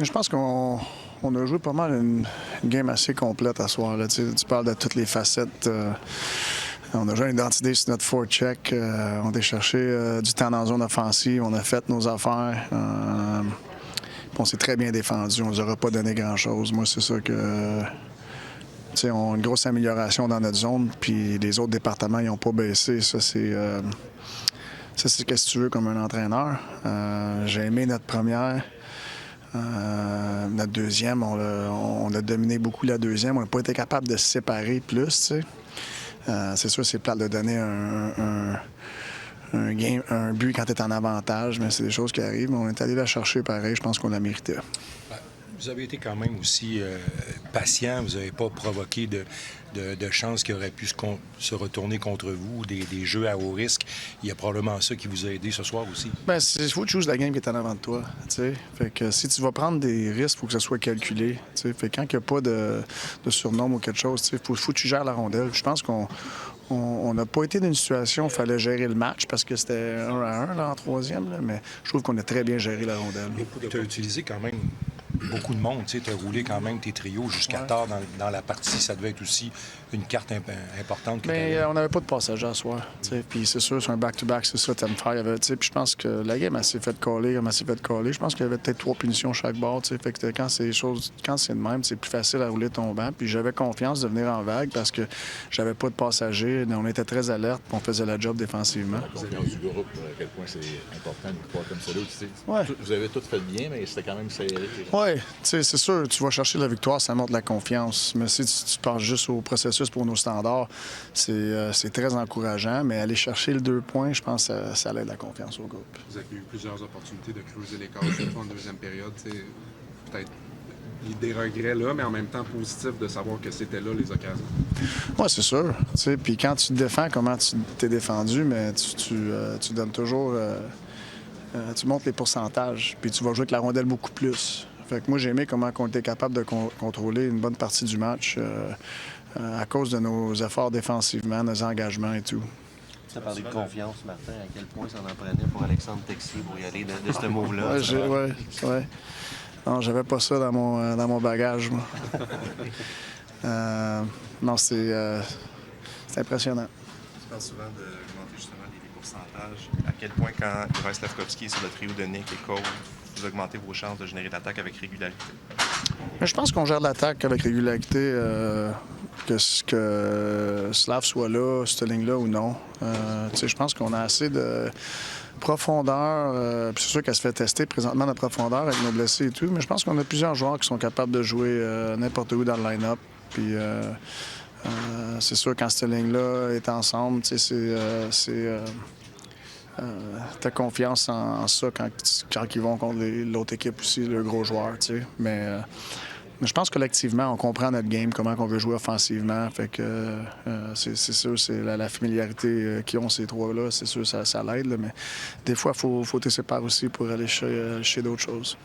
Je pense qu'on a joué pas mal une game assez complète à soir. Là. Tu parles de toutes les facettes. On a joué une identité sur notre forecheck. On a cherché du temps dans la zone offensive. On a fait nos affaires. On s'est très bien défendu. On ne nous aura pas donné grand-chose. Moi, c'est ça que... on a une grosse amélioration dans notre zone. Puis les autres départements, ils n'ont pas baissé. Ça, c'est... Ça, c'est ce que tu veux comme un entraîneur. J'ai aimé notre première. Notre deuxième, on a dominé beaucoup la deuxième. On n'a pas été capable de se séparer plus, tu sais. C'est sûr, c'est plate de donner un but quand tu es en avantage, mais c'est des choses qui arrivent. On est allé la chercher pareil. Je pense qu'on la méritait. Vous avez été quand même aussi patient. Vous n'avez pas provoqué de chances qui auraient pu se retourner contre vous, des jeux à haut risque. Il y a probablement ça qui vous a aidé ce soir aussi. Bien, il faut que tu joues la game qui est en avant de toi. T'sais. Fait que si tu vas prendre des risques, il faut que ça soit calculé. T'sais. Fait que quand il n'y a pas de surnombre ou quelque chose, il faut que tu gères la rondelle. Je pense qu'on n'a pas été dans une situation où il fallait gérer le match parce que c'était 1-1 là, en troisième, là, mais je trouve qu'on a très bien géré la rondelle. Tu as utilisé quand même beaucoup de monde. Tu as roulé quand même tes trios jusqu'à tard dans la partie. Ça devait être aussi une carte importante. Mais on n'avait pas de passagers à soir. Puis c'est sûr, sur un back-to-back, c'est ça, t'aimes faire. Puis je pense que la game, elle s'est fait coller comme elle s'est fait coller. Je pense qu'il y avait peut-être 3 punitions chaque bord. Fait que quand c'est de même, c'est plus facile à rouler ton banc. Puis j'avais confiance de venir en vague parce que j'avais pas de passagers. On était très alerte on faisait la job défensivement. La confiance du groupe, à quel point c'est important de pouvoir comme ça. Ouais. Vous avez tout fait bien, mais c'était quand même serré. Oui, c'est sûr, tu vas chercher la victoire, ça montre la confiance. Mais si tu penses juste au processus pour nos standards, c'est très encourageant. Mais aller chercher le 2 points, je pense que ça aide la confiance au groupe. Vous avez eu plusieurs opportunités de creuser l'écart, surtout en deuxième période. Peut-être des regrets là, mais en même temps positif de savoir que c'était là les occasions. Oui, c'est sûr. Puis quand tu te défends, comment tu t'es défendu, mais tu donnes toujours... tu montes les pourcentages, puis tu vas jouer avec la rondelle beaucoup plus. Fait que moi, j'ai aimé comment on était capable de contrôler une bonne partie du match à cause de nos efforts défensivement, nos engagements et tout. Tu as parlé de confiance, Martin. À quel point ça en prenait pour Alexandre Texier pour y aller de ce move-là? Oui. Non, j'avais pas ça dans mon bagage, moi. Non, c'est impressionnant. Tu parles souvent d'augmenter justement les pourcentages. À quel point, quand Juraj Slafkovský est sur le trio de Nick et Cole, vous augmentez vos chances de générer l'attaque avec régularité? Mais je pense qu'on gère l'attaque avec régularité, que Slav soit là, cette ligne-là ou non. Je pense qu'on a assez de profondeur. Puis c'est sûr qu'elle se fait tester présentement notre profondeur avec nos blessés et tout, mais je pense qu'on a plusieurs joueurs qui sont capables de jouer n'importe où dans le line-up. Puis c'est sûr quand cette ligne-là est ensemble, t'as confiance en ça quand ils vont contre l'autre équipe aussi, le gros joueur, Mais je pense collectivement, on comprend notre game, comment on veut jouer offensivement. Fait que c'est sûr, c'est la familiarité qu'ils ont ces trois-là, c'est sûr, ça l'aide. Mais des fois, il faut te séparer aussi pour aller chez d'autres choses.